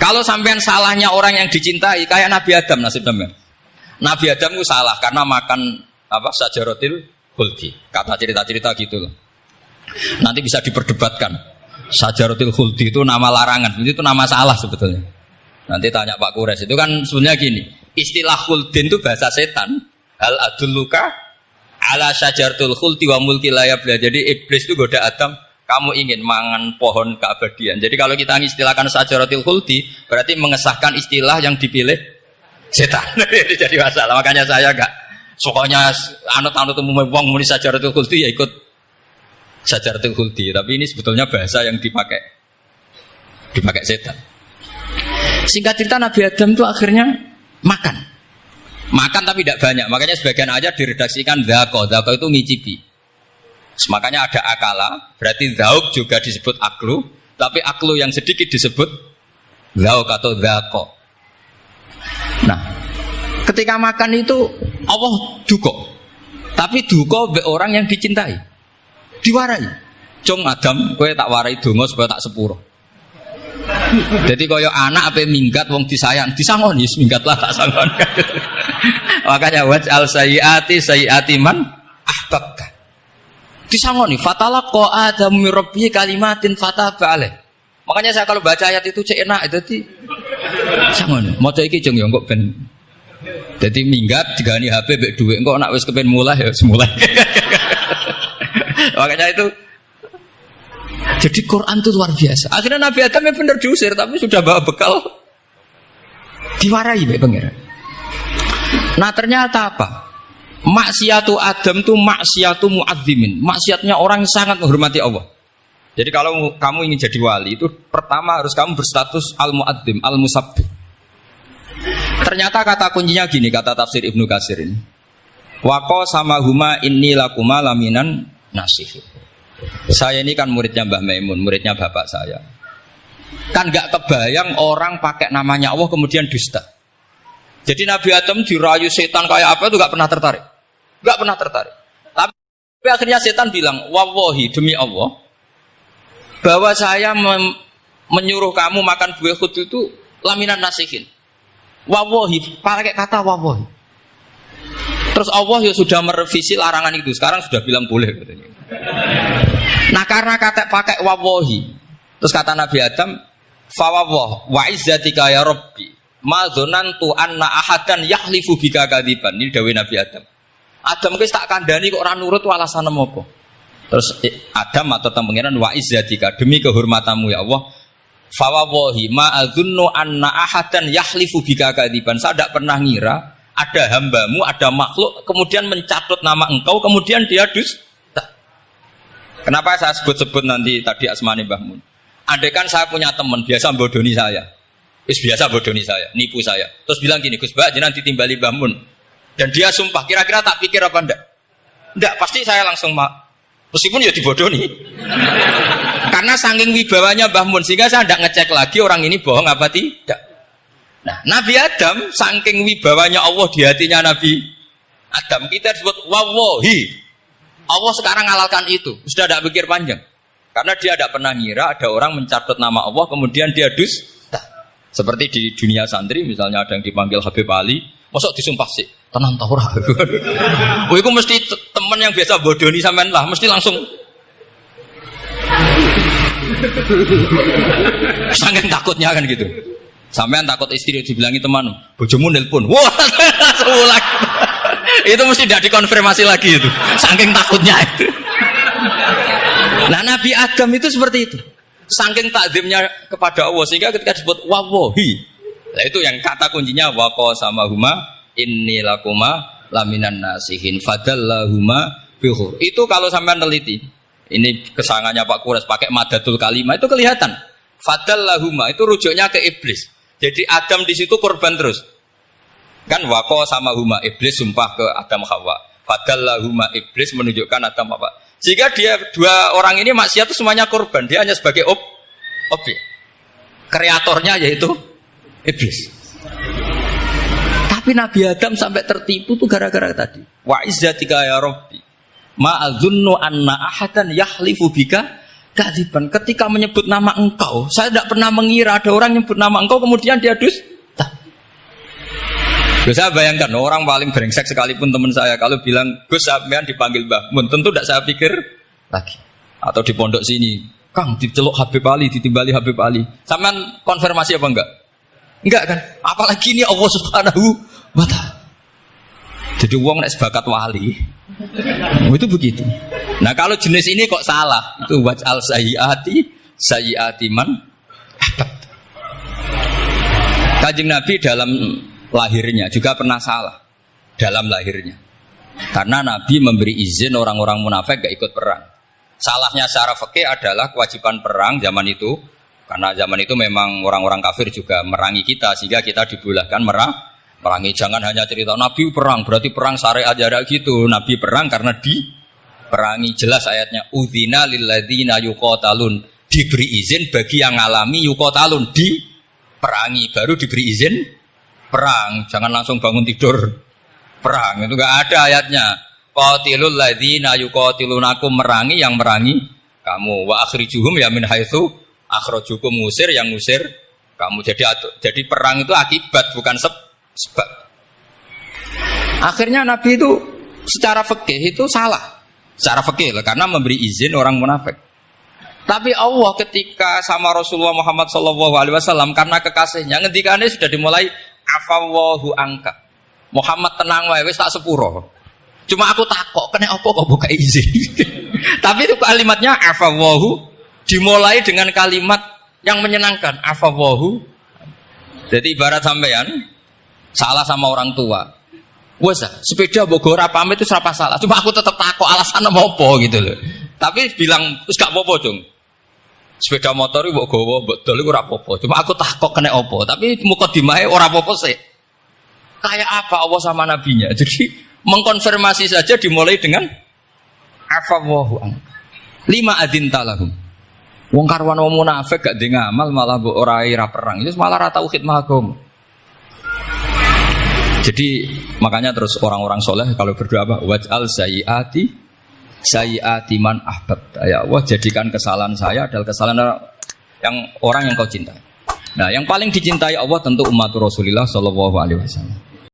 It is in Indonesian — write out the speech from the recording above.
Kalau sampean salahnya orang yang dicintai, kayak Nabi Adam nasib sampean. Nabi Adam itu salah karena makan sajaratil khuldi. Kata cerita-cerita gitu loh. Nanti bisa diperdebatkan. Sajaratil khuldi itu nama larangan, itu nama salah sebetulnya. Nanti tanya Pak Kures, itu kan sebenarnya gini. Istilah khuldin itu bahasa setan. Hal adulluka ala sajaratul khuldi wa mulki la yabla. Jadi iblis itu goda Adam, kamu ingin mangan pohon keabadian. Jadi kalau kita istilahkan sajaratil khuldi, berarti mengesahkan istilah yang dipilih setan. Jadi masalah. Makanya saya enggak pokoknya anut-anut umum wong muni sajaratil khuldi ya ikut sajaratil khuldi. Tapi ini sebetulnya bahasa yang dipakai setan. Singkat cerita Nabi Adam itu akhirnya makan tapi tidak banyak. Makanya sebagian aja diredaksikan dzaqo itu ngicipi. Makanya ada akala, berarti zauk juga disebut aklu, tapi aklu yang sedikit disebut zauk atau dzaqo. Nah, ketika makan itu Allah duko, tapi duko be orang yang dicintai, diwarai. Cung Adam, kowe tak warai donga supaya tak sepuro. Jadi kaya anak apa minggat wong disayang, disangoni minggatlah tak sangon. Makanya waj'al sayyiati man ahbabta. Disangoni fatalaqa Adam min rabbi kalimatin fataba alaih. Makanya saya kalau baca ayat itu cek enak dadi sangoni. Maca iki jeng yo engko ben dadi minggat digani HP mbek dhuwit engko nek wis kepen mulai ya mulai. Makanya itu jadi Quran itu luar biasa. Akhirnya Nabi Adam yang benar diusir tapi sudah bawa bekal diwarai mbek pangeran. Nah ternyata apa? Maksiatu Adam itu maksiatu mu'azzimin. Maksiatnya orang yang sangat menghormati Allah. Jadi kalau kamu ingin jadi wali itu pertama harus kamu berstatus al-mu'azzim, al-musabbih. Ternyata kata kuncinya gini, kata tafsir Ibnu Katsir ini. Waqo sama huma inni lakuma laminan nasih. Saya ini kan muridnya Mbah Maimun, muridnya bapak saya. Kan gak kebayang orang pakai namanya Allah kemudian dusta. Jadi Nabi Adam dirayu setan kayak apa itu gak pernah tertarik. Gak pernah tertarik. Tapi akhirnya setan bilang, wallahi demi Allah, bahwa saya menyuruh kamu makan buah khud itu laminan nasihin. Wallahi, pakai kata wallahi. Terus Allah ya sudah merevisi larangan itu. Sekarang sudah bilang boleh katanya. Nah karena kata pakai wallahi, terus kata Nabi Adam, fawwah wa izzatika ya rabbi ma dzanantu anna ahadan yahlifu bika kadziban. Ini dawuh Nabi Adam. Adam wis tak kandhani kok ora nurut alasan apa? Terus Adam atau pengiran wa izzatika demi kehormatanmu ya Allah. Fawallahi ma adzunnu anna ahadan yahlifu bika kadziban. Saya tidak pernah ngira ada hambamu, ada makhluk kemudian mencatut nama engkau kemudian dia dusta. Kenapa saya sebut-sebut nanti tadi asmane Mbah Mun? Andaikan saya punya teman biasa bodoni saya. Biasa bodoni saya, nipu saya. Terus bilang gini, Gus Mbak jenengan ditimbali Mbah Mun. Dan dia sumpah, kira-kira tak pikir apa enggak? Enggak, pasti saya langsung meskipun ya dibodoni. Karena saking wibawanya Mbah Mun sehingga saya enggak ngecek lagi orang ini bohong apa tidak. Nah, Nabi Adam saking wibawanya Allah di hatinya Nabi Adam, kita disebut wallahi. Allah sekarang ngalalkan itu, sudah tidak pikir panjang. Karena dia tidak pernah ngira ada orang mencatat nama Allah kemudian dia dusta. Seperti di dunia santri misalnya ada yang dipanggil Habib Ali, mosok disumpah sih, tenang tau ora. Oh, itu mesti teman yang biasa bodoni sampean lah, mesti langsung saking takutnya kan gitu. Sampean takut istri dibilangi teman, bojomu nelpon. Wah, langsung ulang. Itu mesti tidak dikonfirmasi lagi itu. Saking takutnya itu. Nah, Nabi Adam itu seperti itu. Saking takzimnya kepada Allah sehingga ketika disebut wallahi. Nah, itu yang kata kuncinya waqa sama huma inni lakuma laminan nasihin fadallahuma bihur. Itu kalau sampean teliti. Ini kesangannya Pak Kures pakai madatul kalimah itu kelihatan. Fadallahuma itu rujuknya ke iblis. Jadi Adam di situ korban terus. Kan waqo sama huma iblis sumpah ke Adam Hawa. Fadallahuma iblis menunjukkan Adam apa? Jika dia dua orang ini maksiat itu semuanya korban, dia hanya sebagai objek. Kreatornya yaitu iblis. Tapi Nabi Adam sampai tertipu tuh gara-gara tadi. Wa izzatika ya rabbi ma adzunnu anna ahadan yahlifu bika Kadziban, ketika menyebut nama engkau, saya tidak pernah mengira ada orang nyebut nama engkau kemudian dia dusta. Saya bayangkan orang paling brengsek sekalipun teman saya kalau bilang Gus sampean dipanggil Mbah Mun, tentu tidak saya pikir lagi. Atau di pondok sini, Kang diceluk Habib Ali, ditimbali Habib Ali. Sampean konfirmasi apa enggak? Enggak kan? Apalagi ini Allah Subhanahu wa Ta'ala. Jadi wong nek sebakat wali. Itu begitu. Nah kalau jenis ini kok salah, itu waj'al sayyiati man. Kanjeng Nabi dalam lahirnya juga pernah salah dalam lahirnya, karena Nabi memberi izin orang-orang munafik gak ikut perang. Salahnya secara fikih adalah kewajiban perang zaman itu, karena zaman itu memang orang-orang kafir juga merangi kita sehingga kita dibolehkan merangi. Jangan hanya cerita Nabi perang berarti perang syariat jarak gitu. Nabi perang karena diperangi. Jelas ayatnya udzina lilladzina yuqatalun, diberi izin bagi yang ngalami yuqatalun, diperangi baru diberi izin perang. Jangan langsung bangun tidur perang, itu enggak ada ayatnya. Qatilul ladzina yuqatilunakum, merangi yang merangi kamu, wa akhrijuhum ya min haitsu akhrajukum, ngusir yang ngusir kamu. Jadi perang itu akibat bukan sebab. Akhirnya Nabi itu secara fikih itu salah. Secara fikih karena memberi izin orang munafik. Tapi Allah ketika sama Rasulullah Muhammad SAW karena kekasihnya ngendikane sudah dimulai afawwahu angka. Muhammad tenang wae wis tak sepuro. Cuma aku takok kena apa kok buka izin. Tapi itu kalimatnya afawwahu dimulai dengan kalimat yang menyenangkan, afawwahu. Jadi ibarat sampean salah sama orang tua. Wes sepeda mbok ora pamit itu ora salah. Cuma aku tetap takok alasannya apa gitu loh. Tapi bilang wis gak apa-apa, Jung. Sepeda motor mbok gowo, mbok dol iku ora apa-apa. Cuma aku takok kena apa. Tapi mukadimahe ora apa-apa sih. Kayak apa Allah sama nabinya. Jadi mengkonfirmasi saja dimulai dengan afawwahu an. Lima adinta lahum. Wong karwan wong munafik gak ndek ngamal malah mbok ora ira perang. Itu malah ra tau khidmah agama. Jadi makanya terus orang-orang soleh kalau berdoa apa? Waj'al sayyiati man ahbab. Ya Allah, jadikan kesalahan saya adalah kesalahan yang orang yang kau cintai. Nah, yang paling dicintai Allah tentu umat Rasulullah sallallahu alaihi wasallam.